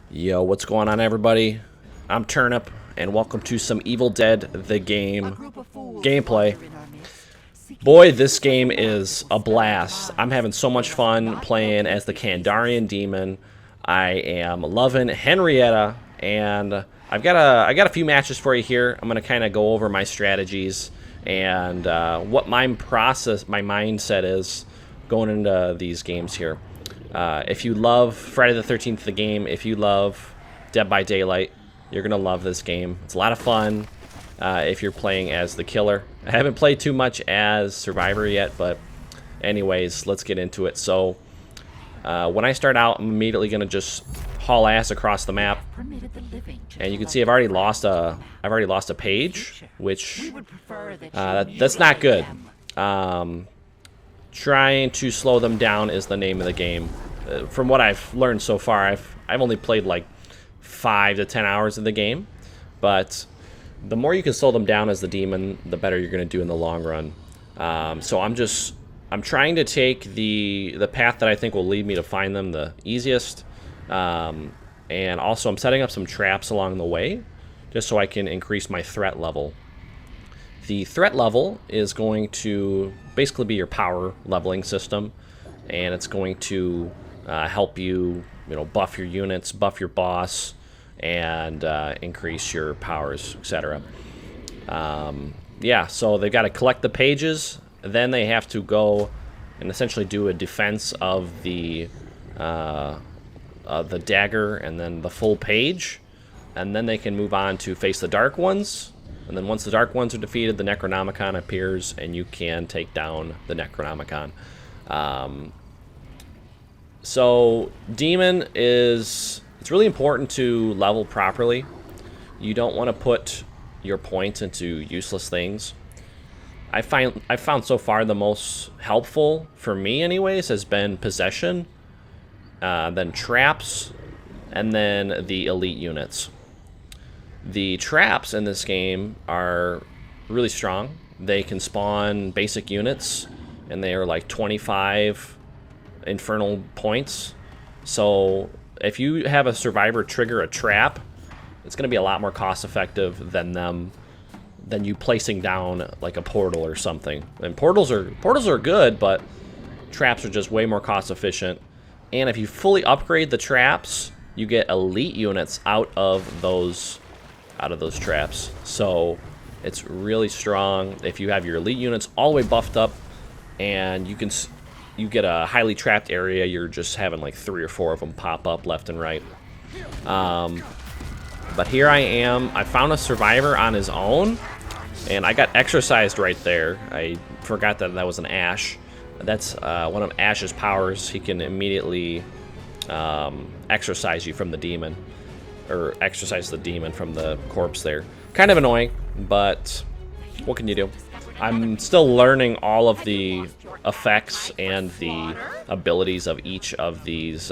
Yo, what's going on, everybody? I'm Turnip, and welcome to some Evil Dead the Game gameplay. Boy, this game is a blast. I'm having so much fun playing as the Kandarian Demon. I am loving Henrietta, and I got a few matches for you here. I'm gonna kind of go over my strategies and what my mindset is going into these games here. If you love Friday the 13th, the game, if you love Dead by Daylight, you're going to love this game. It's a lot of fun if you're playing as the killer. I haven't played too much as Survivor yet, but anyways, let's get into it. So when I start out, I'm immediately going to just haul ass across the map. And you can see I've already lost a page, which that's not good. Trying to slow them down is the name of the game. From what I've learned so far, I've only played like 5 to 10 hours of the game, but the more you can slow them down as the demon, the better you're going to do in the long run. So I'm trying to take the path that I think will lead me to find them the easiest, and also I'm setting up some traps along the way, just so I can increase my threat level. The threat level is going to basically be your power leveling system, and it's going to help you, buff your units, buff your boss, and increase your powers, etc. Yeah, so they've got to collect the pages, then they have to go and essentially do a defense of the dagger and then the full page, and then they can move on to face the dark ones. And then once the Dark Ones are defeated, the Necronomicon appears, and you can take down the Necronomicon. So Demon it's really important to level properly. You don't want to put your points into useless things. I found so far the most helpful, for me anyways, has been Possession, then Traps, and then the Elite units. The traps in this game are really strong. They can spawn basic units, and they are like 25 infernal points. So if you have a survivor trigger a trap, it's going to be a lot more cost effective than you placing down like a portal or something. And portals are good, but traps are just way more cost efficient. And if you fully upgrade the traps, you get elite units out of those traps. So it's really strong if you have your elite units all the way buffed up, and you get a highly trapped area. You're just having like 3 or 4 of them pop up left and right. But here I am. I found a survivor on his own, and I got exorcised right there. I forgot that was an Ash. That's one of Ash's powers. He can immediately exorcise you from the demon, or exorcise the demon from the corpse there. Kind of annoying, but what can you do? I'm still learning all of the effects and the abilities of each of these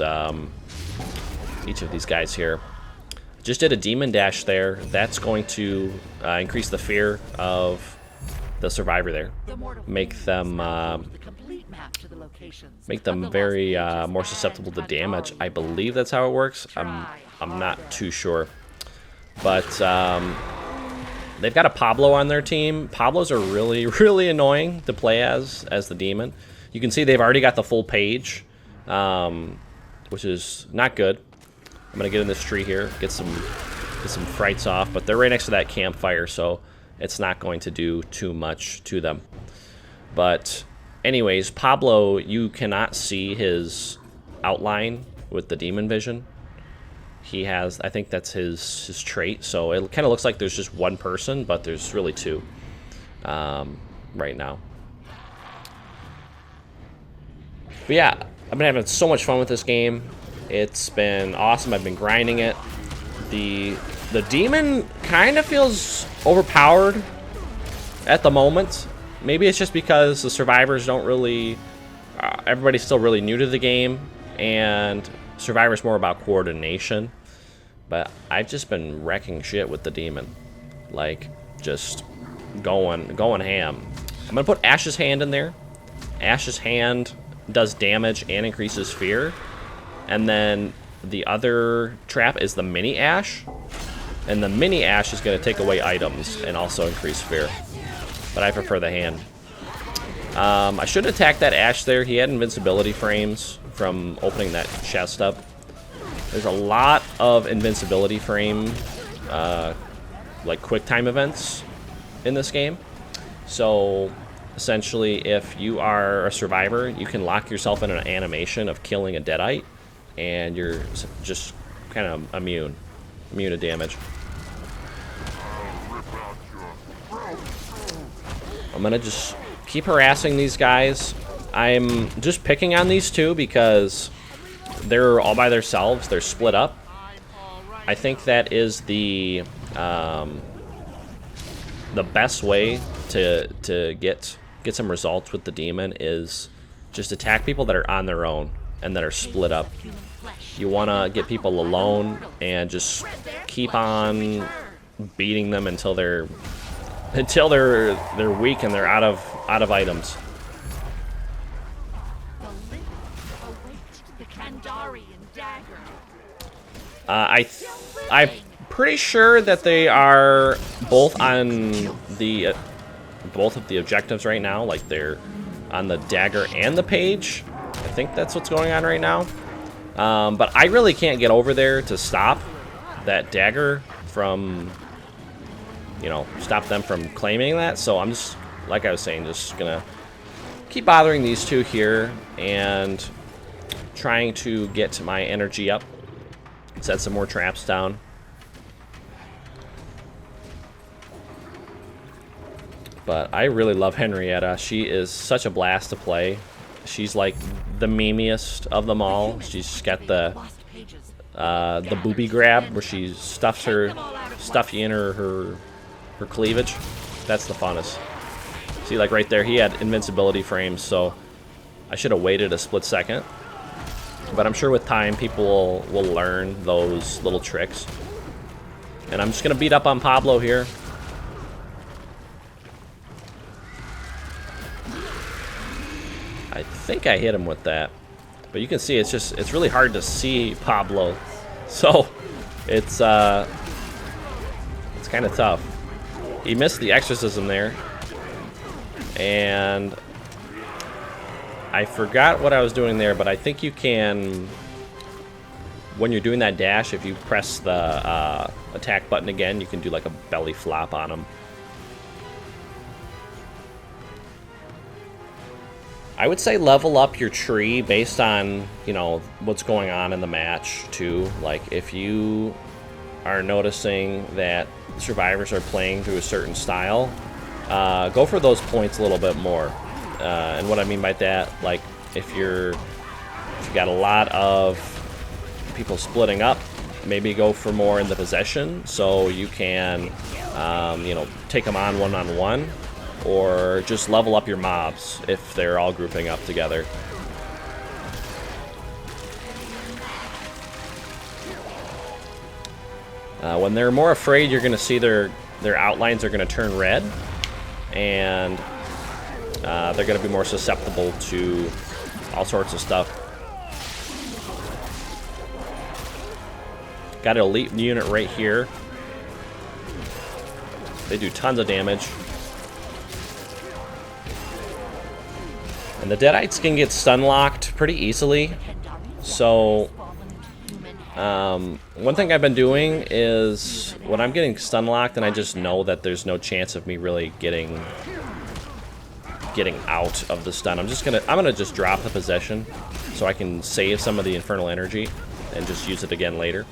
guys here. Just did a demon dash there. That's going to increase the fear of the survivor there. Make them very more susceptible to damage. I believe that's how it works. I'm not too sure, but they've got a Pablo on their team. Pablos are really, really annoying to play as the demon. You can see they've already got the full page, which is not good. I'm gonna get in this tree here, get some frights off, but they're right next to that campfire, so it's not going to do too much to them. But anyways, Pablo, you cannot see his outline with the demon vision. He has, I think that's his trait, so it kind of looks like there's just one person, but there's really 2 right now. But yeah, I've been having so much fun with this game. It's been awesome. I've been grinding it. The demon kind of feels overpowered at the moment. Maybe it's just because the survivors don't really... everybody's still really new to the game, and Survivor's more about coordination. But I've just been wrecking shit with the demon. Like, just going ham. I'm going to put Ash's Hand in there. Ash's Hand does damage and increases fear. And then the other trap is the mini ash, and the mini ash is going to take away items and also increase fear. But I prefer the hand. I should attack that ash there. He had invincibility frames from opening that chest up. There's a lot of invincibility frame, like quick time events in this game. So essentially, if you are a survivor, you can lock yourself in an animation of killing a deadite, and you're just kind of immune to damage. I'm gonna just keep harassing these guys. I'm just picking on these two because they're all by themselves. They're split up. I think that is the best way to get some results with the demon is just attack people that are on their own and that are split up. You want to get people alone and just keep on beating them until they're weak and they're out of items. I'm pretty sure that they are both on the both of the objectives right now. Like they're on the dagger and the page. I think that's what's going on right now. But I really can't get over there to stop that dagger from, you know, stop them from claiming that. So I'm just, like I was saying, just gonna keep bothering these two here and trying to get my energy up. Set some more traps down. But I really love Henrietta. She is such a blast to play. She's like the memeiest of them all. She's got the booby grab where she stuffs you in her cleavage. That's the funnest. See, like right there, he had invincibility frames, so I should have waited a split second. But I'm sure with time, people will learn those little tricks. And I'm just going to beat up on Pablo here. I think I hit him with that. But you can see it's really hard to see Pablo. So it's kind of tough. He missed the exorcism there. And I forgot what I was doing there, but I think you can, when you're doing that dash, if you press the attack button again, you can do like a belly flop on him. I would say level up your tree based on, you know, what's going on in the match too. Like if you are noticing that survivors are playing through a certain style, go for those points a little bit more. And what I mean by that, like if you got a lot of people splitting up, maybe go for more in the possession so you can, you know, take them on one-on-one, or just level up your mobs if they're all grouping up together. When they're more afraid, you're going to see their outlines are going to turn red, and they're going to be more susceptible to all sorts of stuff. Got an elite unit right here. They do tons of damage. And the Deadites can get stun locked pretty easily. So one thing I've been doing is when I'm getting stun locked and I just know that there's no chance of me really getting out of the stun, I'm gonna just drop the possession so I can save some of the infernal energy and just use it again later.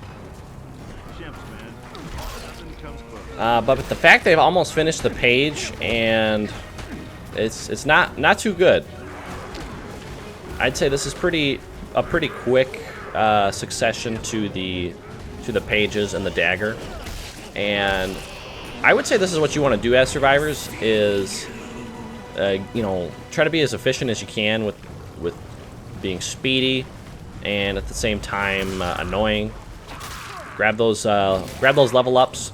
But the fact they've almost finished the page and it's not too good. I'd say this is a pretty quick succession to the pages and the dagger, and I would say this is what you want to do as survivors is you know, try to be as efficient as you can with being speedy and at the same time annoying. Grab those level ups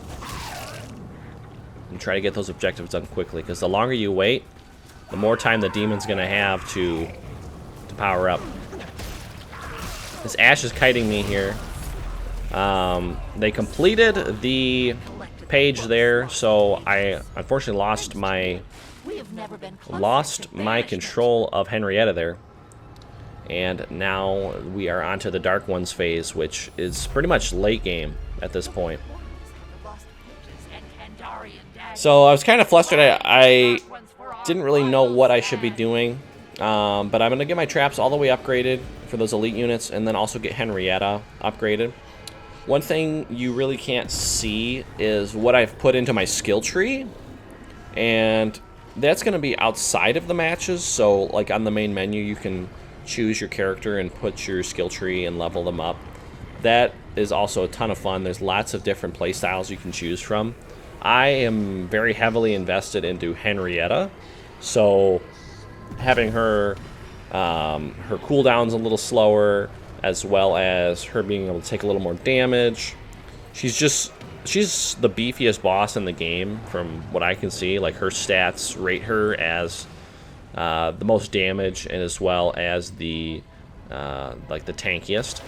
and try to get those objectives done quickly, because the longer you wait, the more time the demon's gonna have to power up. This Ash is kiting me here. They completed the page there, so I unfortunately lost my control of Henrietta there. And now we are onto the Dark Ones phase, which is pretty much late game at this point. So I was kind of flustered. I didn't really know what I should be doing. But I'm going to get my traps all the way upgraded for those elite units, and then also get Henrietta upgraded. One thing you really can't see is what I've put into my skill tree. And that's going to be outside of the matches. So like on the main menu, you can choose your character and put your skill tree and level them up. That is also a ton of fun. There's lots of different playstyles you can choose from. I am very heavily invested into Henrietta, so having her her cooldown's a little slower, as well as her being able to take a little more damage. She's the beefiest boss in the game from what I can see. Like, her stats rate her as the most damage, and as well as the like the tankiest.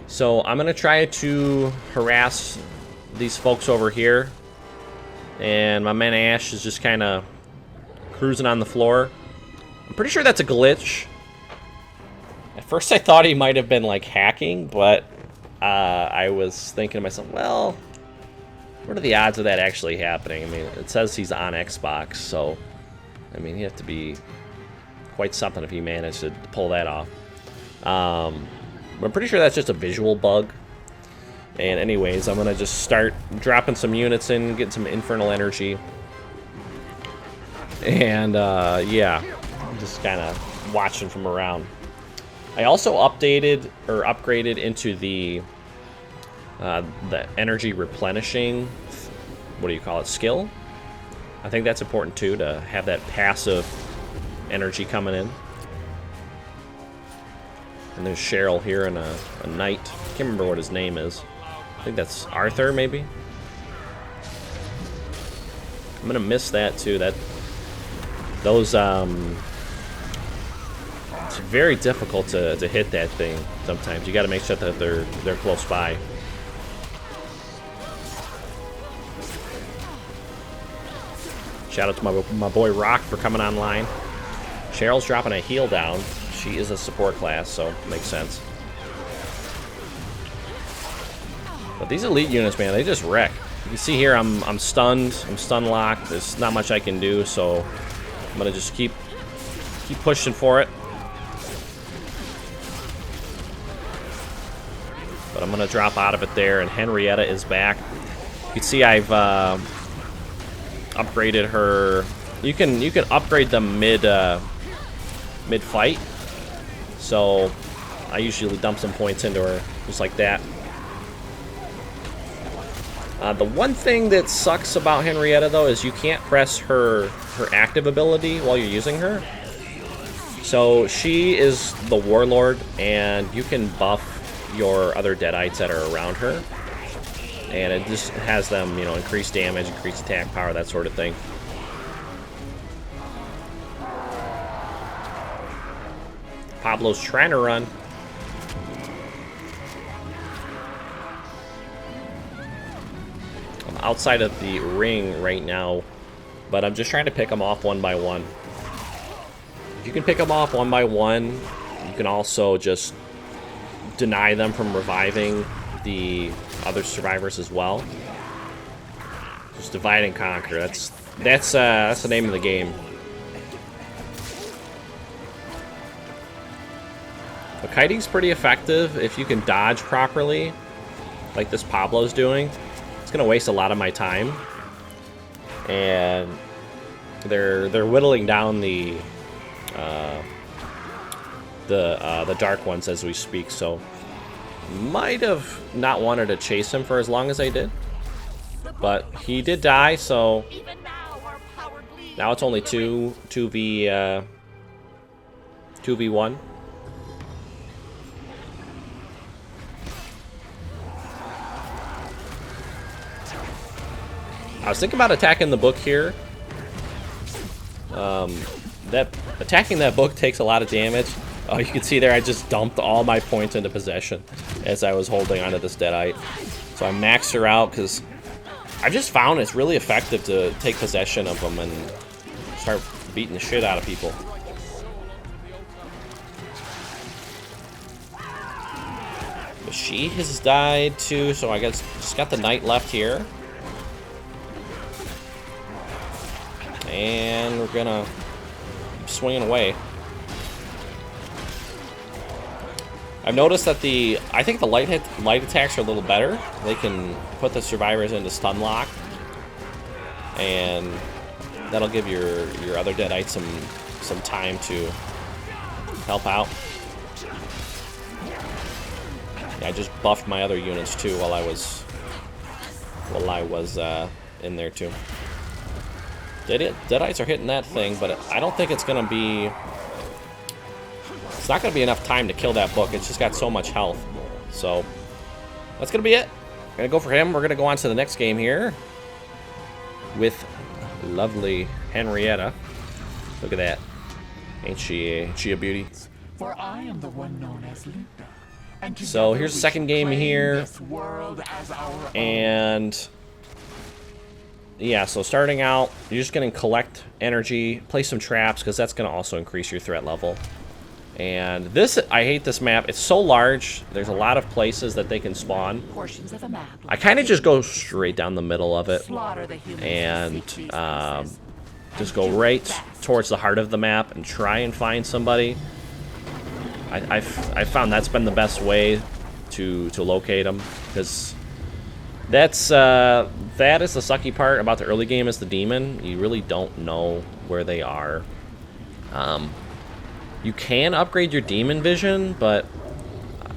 So I'm gonna try to harass these folks over here, and my man Ash is just kind of cruising on the floor. I'm pretty sure that's a glitch. At first I thought he might have been like hacking, but I was thinking to myself, well, what are the odds of that actually happening? I mean, it says he's on Xbox, so I mean, he'd have to be quite something if he managed to pull that off. But I'm pretty sure that's just a visual bug. And anyways, I'm going to just start dropping some units in, getting some infernal energy. And yeah, just kind of watching from around. I also updated or upgraded into the energy replenishing, what do you call it, skill. I think that's important too, to have that passive energy coming in. And there's Cheryl here and a knight. Can't remember what his name is. I think that's Arthur, maybe. I'm gonna miss that too. Those it's very difficult to hit that thing sometimes. You got to make sure that they're close by. Shout out to my boy Rock for coming online. Cheryl's dropping a heal down. She is a support class, so it makes sense. But these elite units, man, they just wreck. You can see here I'm stunned. I'm stun locked. There's not much I can do, so I'm gonna just keep pushing for it. But I'm gonna drop out of it there, and Henrietta is back. You can see I've upgraded her. You can upgrade them mid fight. So I usually dump some points into her just like that. The one thing that sucks about Henrietta though is you can't press her active ability while you're using her. So she is the warlord, and you can buff your other deadites that are around her, and it just has them, you know, increase damage, increase attack power, that sort of thing. Pablo's trying to run. I'm outside of the ring right now, but I'm just trying to pick them off one by one. If you can pick them off one by one, you can also just deny them from reviving the other survivors as well. Just divide and conquer. That's the name of the game. But kiting's pretty effective if you can dodge properly, like this Pablo's doing. It's gonna waste a lot of my time, and they're whittling down the Dark Ones as we speak. So might have not wanted to chase him for as long as I did, but he did die. So now it's only 2v1. I was thinking about attacking the book here. Attacking that book takes a lot of damage. Oh, you can see there I just dumped all my points into possession as I was holding onto this Deadite. So I maxed her out because I've just found it's really effective to take possession of them and start beating the shit out of people. But she has died too, so I guess just got the knight left here. And we're gonna keep swinging away. I've noticed that I think the light attacks are a little better. They can put the survivors into stun lock, and that'll give your other Deadite some time to help out. Yeah, I just buffed my other units too while I was in there too. Deadites are hitting that thing, but I don't think it's gonna be. It's not going to be enough time to kill that book. It's just got so much health. So, that's going to be it. Going to go for him. We're going to go on to the next game here with lovely Henrietta. Look at that. Ain't she a beauty? For I am the one known as Linda. And so, here's the second game here. And yeah, so starting out, you're just going to collect energy, place some traps, because that's going to also increase your threat level. And this, I hate this map. It's so large. There's a lot of places that they can spawn. Portions of a map. I kind of just go straight down the middle of it and just go right towards the heart of the map and try and find somebody. I've found that's been the best way to locate them, because that is the sucky part about the early game is the demon. You really don't know where they are. You can upgrade your demon vision, but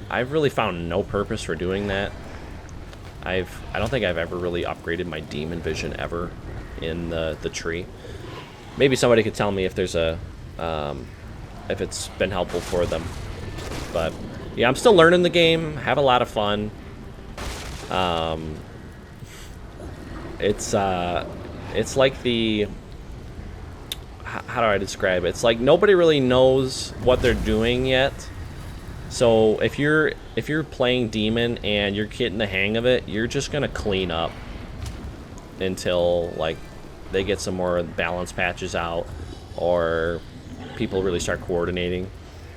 I've really found no purpose for doing that. I don't think I've ever really upgraded my demon vision ever in the tree. Maybe somebody could tell me if there's a if it's been helpful for them. But yeah, I'm still learning the game. Have a lot of fun. It's like the. How do I describe it? It's like nobody really knows what they're doing yet. So if you're playing Demon and you're getting the hang of it, you're just gonna clean up until like they get some more balance patches out or people really start coordinating.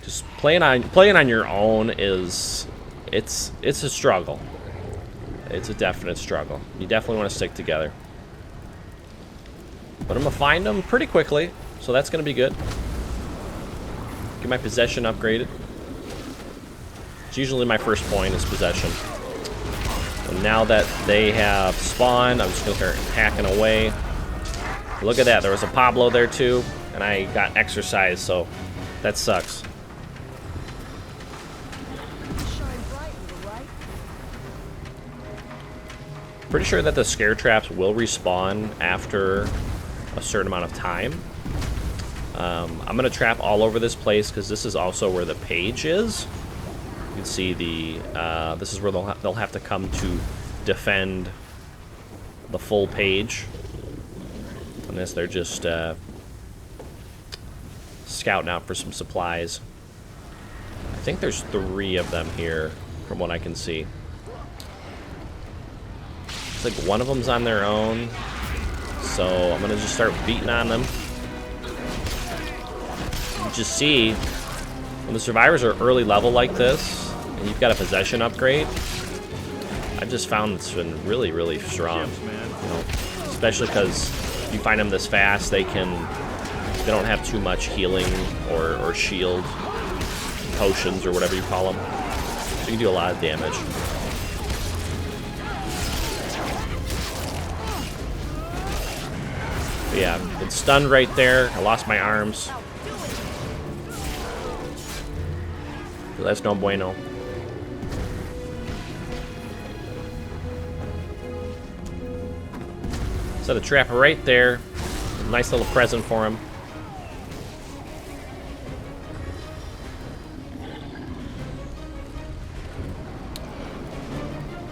Just playing on your own it's a struggle. It's a definite struggle. You definitely want to stick together. But I'm gonna find them pretty quickly, so that's gonna be good. Get my possession upgraded. It's usually my first point is possession. And now that they have spawned, I'm just gonna start hacking away. Look at that, there was a Pablo there too, and I got exercise, so that sucks. Pretty sure that the scare traps will respawn after a certain amount of time. I'm gonna trap all over this place because this is also where the page is. You can see this is where they'll have to come to defend the full page. Unless they're just scouting out for some supplies. I think there's 3 of them here from what I can see. It's like one of them's on their own. So I'm gonna just start beating on them. You just see when the survivors are early level like this and you've got a possession upgrade, I just found it's been really, really strong. You know, especially because you find them this fast, they don't have too much healing or shield potions or whatever you call them. So you can do a lot of damage. But yeah, it's stunned right there. I lost my arms. So that's no bueno. Set a trap right there. Nice little present for him.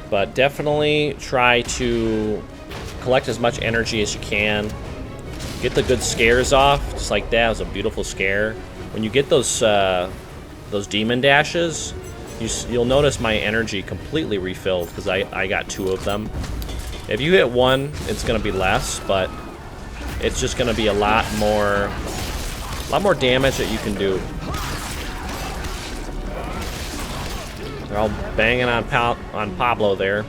But definitely try to collect as much energy as you can. Get the good scares off, just like that. It was a beautiful scare. When you get those those demon dashes, you'll notice my energy completely refilled because I got 2 of them. If you hit 1, it's gonna be less, but it's just gonna be a lot more damage that you can do. They're all banging on Pablo there.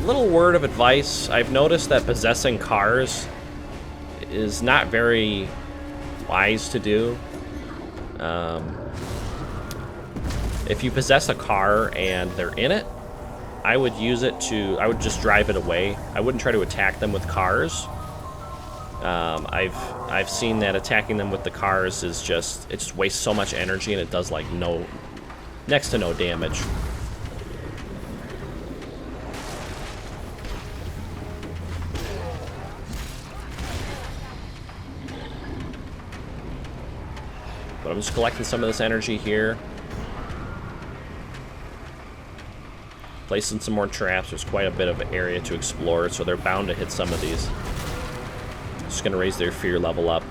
Little word of advice: I've noticed that possessing cars is not very wise to do. If you possess a car and they're in it, I would just drive it away. I wouldn't try to attack them with cars. I've seen that attacking them with the cars is it just wastes so much energy, and it does like next to no damage. But I'm just collecting some of this energy here. Placing some more traps. There's quite a bit of area to explore, so they're bound to hit some of these. Just gonna raise their fear level up.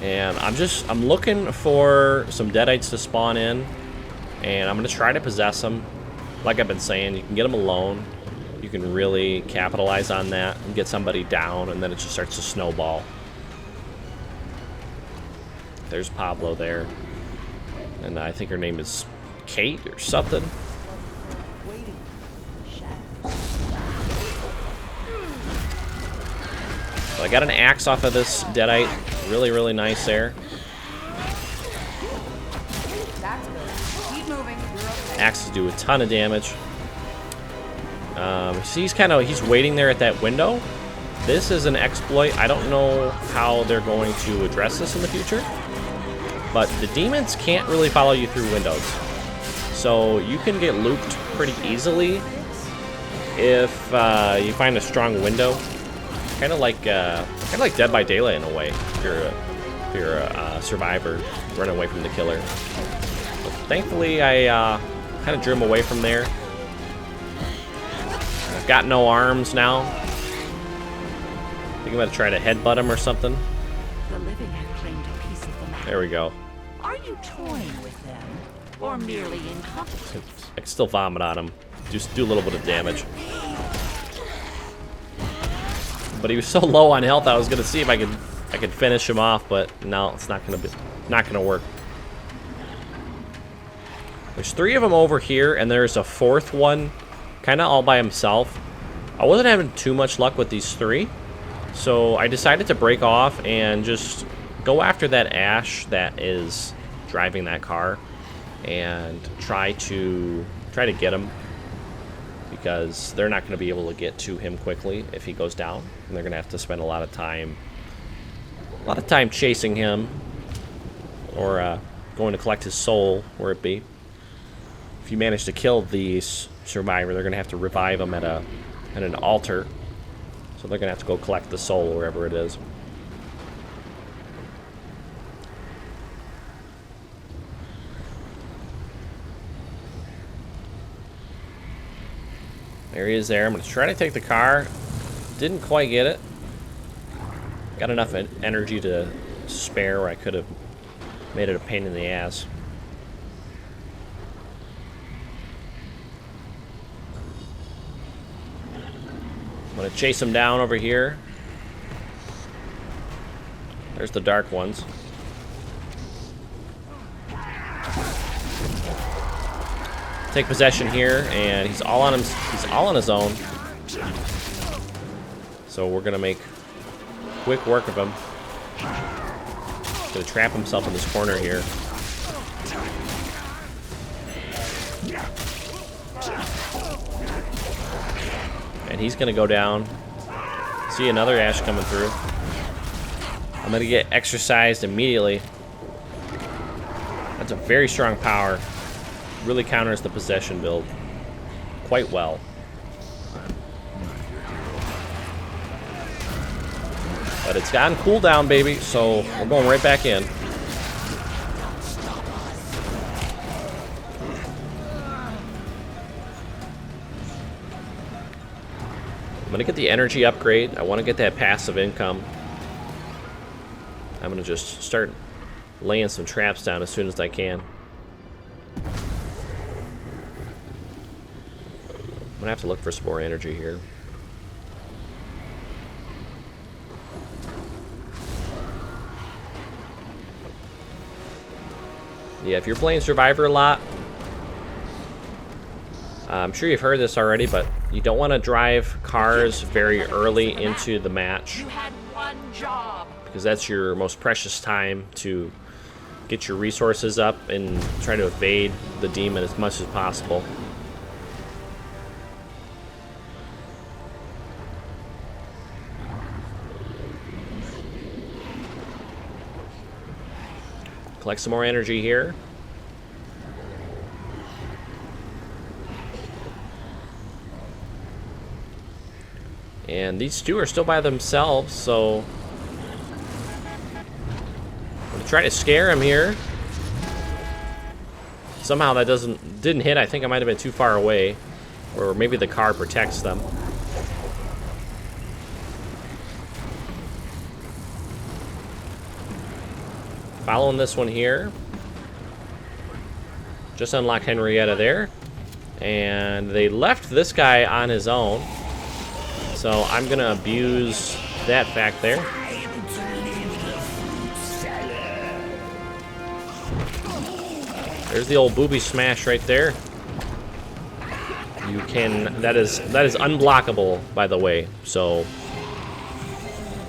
And I'm looking for some Deadites to spawn in, and I'm gonna try to possess them. Like I've been saying, you can get them alone. You can really capitalize on that and get somebody down, and then it just starts to snowball. There's Pablo there. And I think her name is Kate or something. So I got an axe off of this Deadite. Really, really nice there. Axes do a ton of damage. See, he's waiting there at that window. This is an exploit. I don't know how they're going to address this in the future. But the demons can't really follow you through windows. So you can get looped pretty easily if you find a strong window. Kind of like Dead by Daylight in a way. If you're a survivor running away from the killer. But thankfully, I kind of drew him away from there. I've got no arms now. I think I'm gonna try to headbutt him or something. The living have claimed a piece of the map. There we go. Are you toying with them, or merely incompetent? I can still vomit on him. Just do a little bit of damage. But he was so low on health, I was gonna see if I could finish him off, but no, it's not gonna work. There's 3 of them over here, and there's a 4th one, kind of all by himself. I wasn't having too much luck with these 3, so I decided to break off and just go after that Ash that is driving that car, and try to get him, because they're not going to be able to get to him quickly if he goes down, and they're going to have to spend a lot of time chasing him, or going to collect his soul, where it be. If you manage to kill the survivor, they're going to have to revive him at an altar, so they're going to have to go collect the soul wherever it is. There he is there. I'm going to try to take the car. Didn't quite get it. Got enough energy to spare where I could have made it a pain in the ass. I'm going to chase him down over here. There's the dark ones. Take possession here, and he's all on his own. So we're gonna make quick work of him. He's gonna trap himself in this corner here. And he's gonna go down. See another Ash coming through. I'm gonna get exercised immediately. That's a very strong power. Really counters the possession build quite well. But it's gotten cooldown, baby, so we're going right back in. I'm gonna get the energy upgrade. I want to get that passive income. I'm gonna just start laying some traps down as soon as I can. I'm gonna have to look for some more energy here. Yeah, if you're playing Survivor a lot, I'm sure you've heard this already, but you don't want to drive cars very early into the match. You had one job. Because that's your most precious time to get your resources up and try to evade the demon as much as possible. Collect some more energy here. And these two are still by themselves, so I'm gonna try to scare him here. Somehow that didn't hit. I think I might have been too far away, or maybe the car protects them. Following this one here. Just unlocked Henrietta there. And they left this guy on his own. So I'm going to abuse that fact there. There's the old booby smash right there. You can, that is unblockable, by the way. So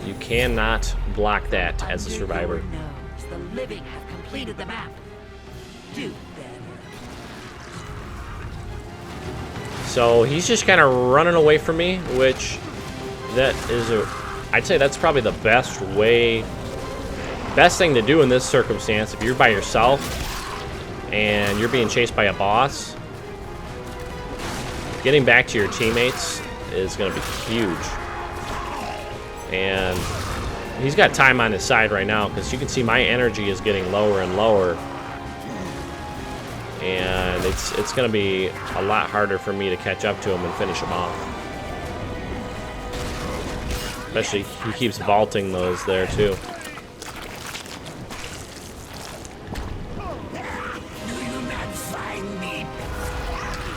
you cannot block that as a survivor. The living have completed the map. Do better. So he's just kind of running away from me, which I'd say that's probably the best thing to do in this circumstance. If you're by yourself and you're being chased by a boss, getting back to your teammates is going to be huge. And he's got time on his side right now, because you can see my energy is getting lower and lower. And it's going to be a lot harder for me to catch up to him and finish him off. Especially he keeps vaulting those there too.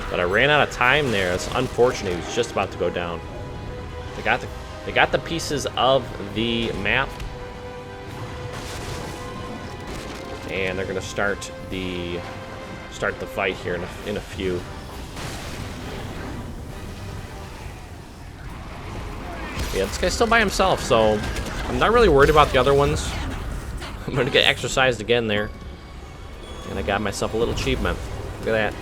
But I ran out of time there. It's unfortunate. He was just about to go down. They got the pieces of the map. And they're going to start the fight here in a few. Yeah, this guy's still by himself, so I'm not really worried about the other ones. I'm going to get exercised again there. And I got myself a little achievement. Look at that.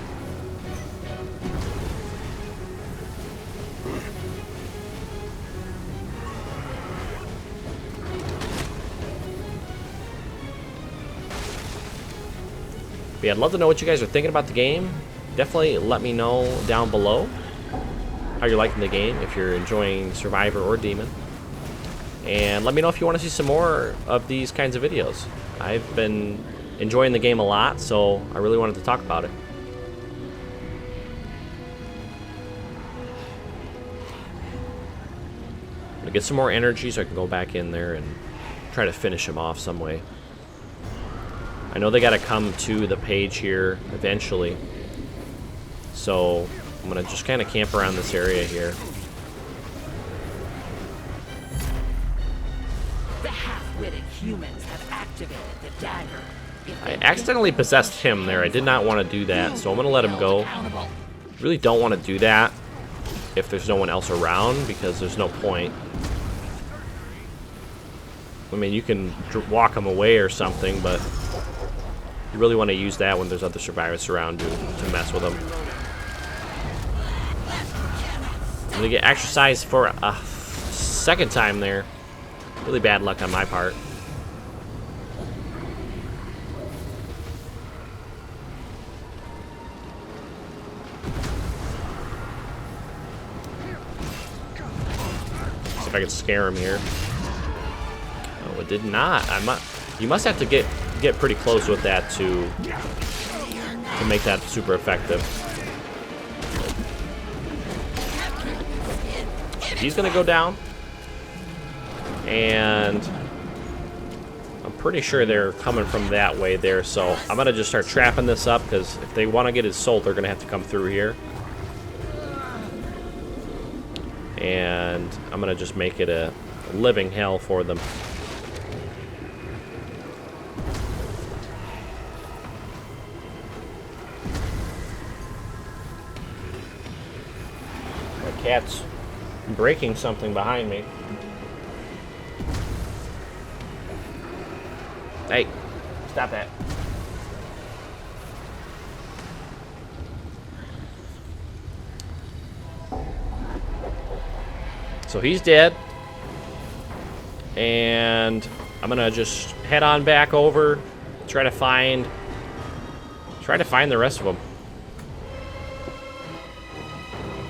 But yeah, I'd love to know what you guys are thinking about the game. Definitely let me know down below how you're liking the game, if you're enjoying Survivor or Demon. And let me know if you want to see some more of these kinds of videos. I've been enjoying the game a lot, so I really wanted to talk about it. I'm going to get some more energy so I can go back in there and try to finish him off some way. I know they got to come to the page here eventually, so I'm going to just kind of camp around this area here. The half-witted humans have activated the dagger. I accidentally possessed him there. I did not want to do that, so I'm going to let him go. Really don't want to do that if there's no one else around, because there's no point. I mean, you can walk him away or something, but you really want to use that when there's other survivors around to mess with them. I'm going to get exercised for a second time there. Really bad luck on my part. See if I can scare him here. Oh, it did not. You must have to get pretty close with that to make that super effective. He's gonna go down, and I'm pretty sure they're coming from that way there, so I'm gonna just start trapping this up, because if they want to get his soul, they're gonna have to come through here. And I'm gonna just make it a living hell for them. My cat's breaking something behind me. Hey, stop that. So he's dead. And I'm gonna just head on back over, try to find the rest of them.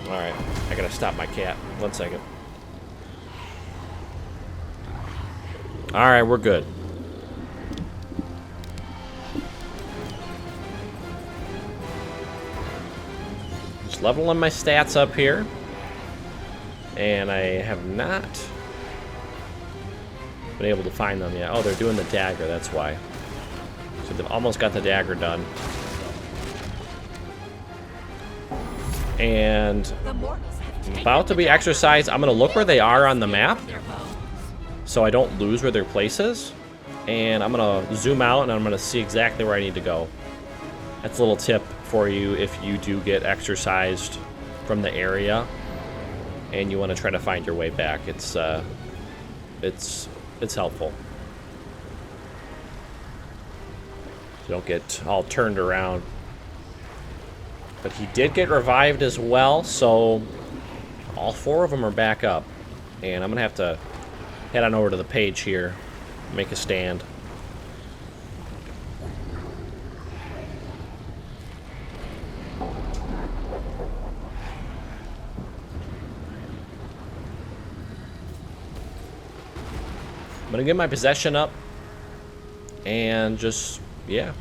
Alright, I gotta stop my cat. 1 second. Alright, we're good. Just leveling my stats up here. And I have not been able to find them yet. Oh, they're doing the dagger, that's why. So they've almost got the dagger done. And I'm about to be exercised. I'm going to look where they are on the map so I don't lose where their place is. And I'm going to zoom out and I'm going to see exactly where I need to go. That's a little tip for you if you do get exercised from the area and you want to try to find your way back. It's helpful. So don't get all turned around. But he did get revived as well, so all 4 of them are back up. And I'm going to have to head on over to the page here, make a stand. I'm going to get my possession up and just, yeah,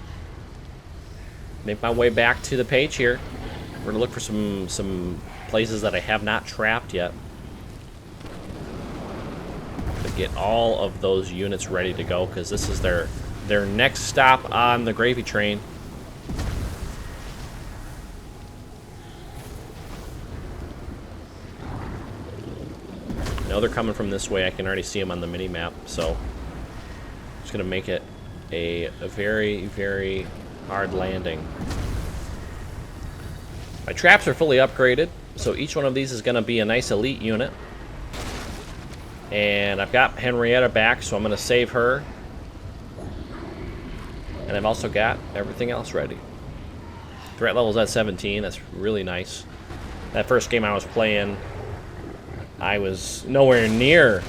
make my way back to the page here. We're going to look for some places that I have not trapped yet. To get all of those units ready to go, because this is their next stop on the gravy train. I know they're coming from this way. I can already see them on the mini-map, so just going to make it a very, very hard landing. My traps are fully upgraded, so each one of these is going to be a nice elite unit. And I've got Henrietta back, so I'm going to save her. And I've also got everything else ready. Threat level's at 17. That's really nice. That first game I was playing, I was nowhere near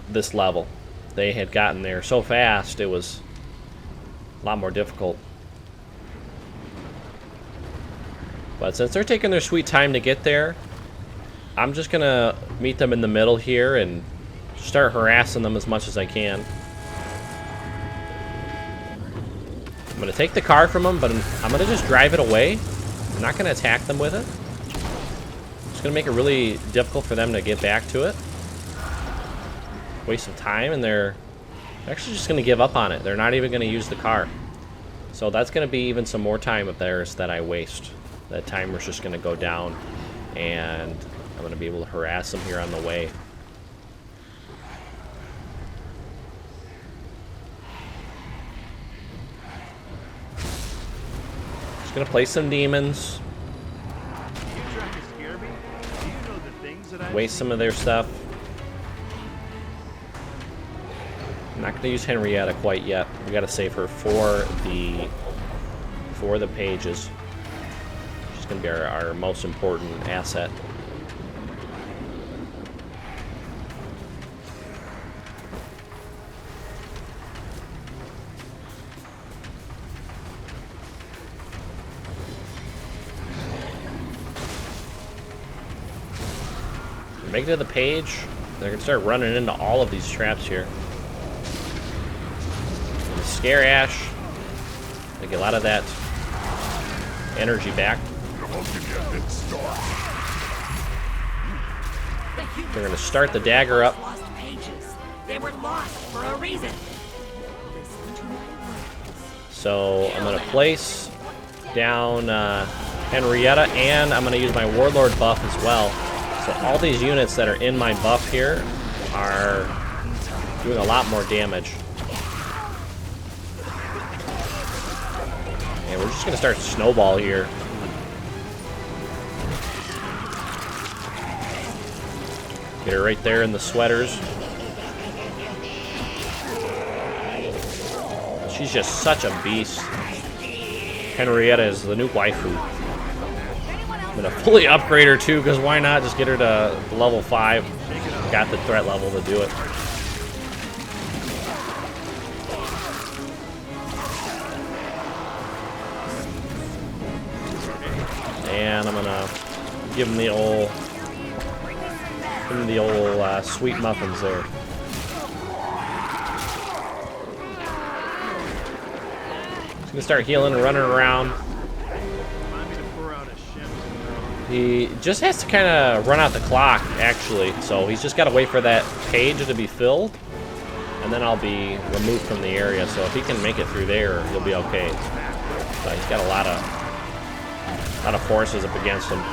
this level. They had gotten there so fast, it was a lot more difficult. But since they're taking their sweet time to get there, I'm just going to meet them in the middle here and start harassing them as much as I can. I'm going to take the car from them, but I'm going to just drive it away. I'm not going to attack them with it. It's going to make it really difficult for them to get back to it. Waste of time, and they're actually just going to give up on it. They're not even going to use the car. So that's going to be even some more time of theirs that I waste. That timer's just going to go down, and I'm going to be able to harass them here on the way. Just going to play some demons. Waste some of their stuff. I'm not going to use Henrietta quite yet. We got to save her for the pages. She's going to be our most important asset. Make it to the page. They're going to start running into all of these traps here. Scare Ash. They get a lot of that energy back. They're going to start the dagger up. They were lost for a reason. So I'm going to place down Henrietta, and I'm going to use my Warlord buff as well. So all these units that are in my buff here are doing a lot more damage. And we're just going to start snowball here. Get her right there in the sweaters. She's just such a beast. Henrietta is the new waifu. I'm gonna fully upgrade her too, because why not? Just get her to level 5. Got the threat level to do it. And I'm gonna give him the old sweet muffins there. He's gonna start healing and running around. He just has to kind of run out the clock, actually. So he's just got to wait for that page to be filled, and then I'll be removed from the area. So if he can make it through there, he'll be okay. But he's got a lot of forces up against him.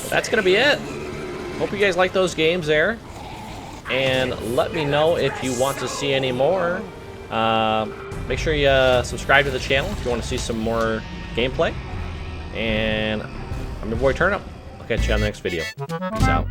That's gonna be it. Hope you guys like those games there, and let me know if you want to see any more. Make sure you subscribe to the channel if you want to see some more gameplay. And I'm your boy Turnip. I'll catch you on the next video. Peace out.